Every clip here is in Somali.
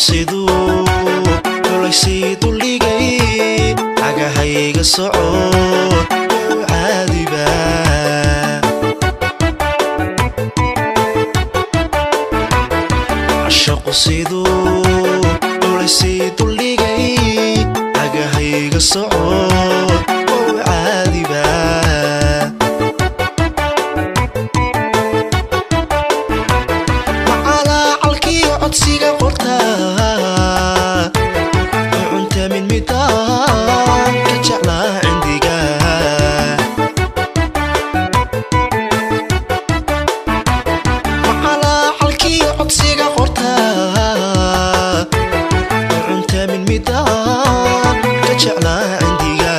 siduu kulaysiidu ligay cagahayga socod caadiba ashaqu siduu kulaysiidu ligay cagahayga socod caadiba siga qorta unta min midaan ka jeclaa cindiga macala halkii codsiga qorta unta min midaan ka jeclaa cindiga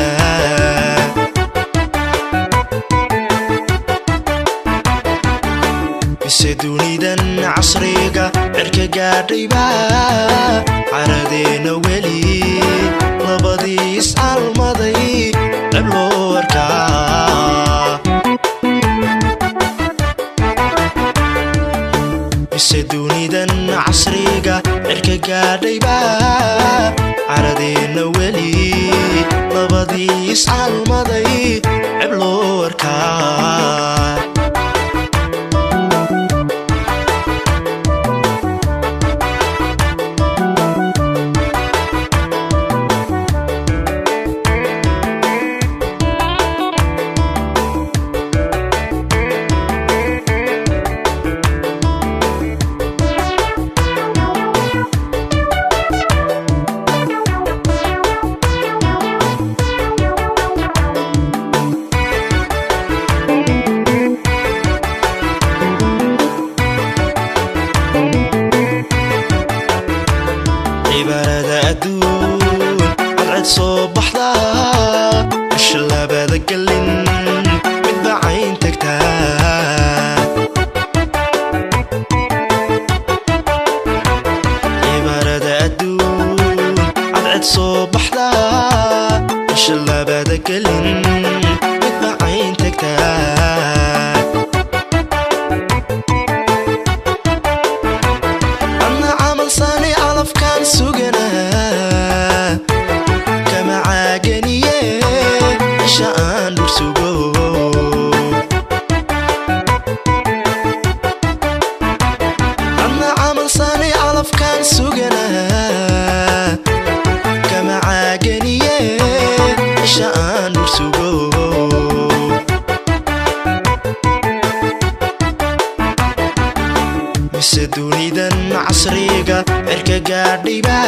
bise dunidan casriga gaadhayba caradeena weli labadii iscalmaday dhab loo arkaa bise dunidan casriga cirka gaadhayba caradeena weli labadii iscalmaday dhab loo arkaa عد صبح ذا الشلابة ذقلن من بعين تكتان عبارة أدون عد صبح ذا الشلابة ذقلن من بعين تكتان أنا عمل صانع علف كان سوقنا شان برسوغو أنا عمل صانع علف كان سوقنا كما عاقنية شان برسوغو مسدوني دن عصريقة إركا قارديبا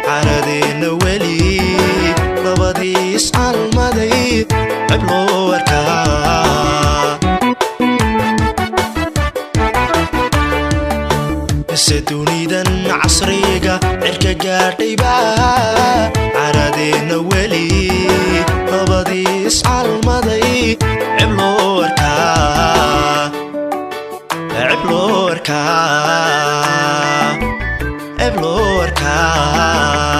عردين ولي labadii iscalmaday dhab loo arkaa bise dunidan casriga cirka gaadhayba caradeena weli labadii iscalmaday dhab loo arkaa dhab loo arkaa dhab loo arkaa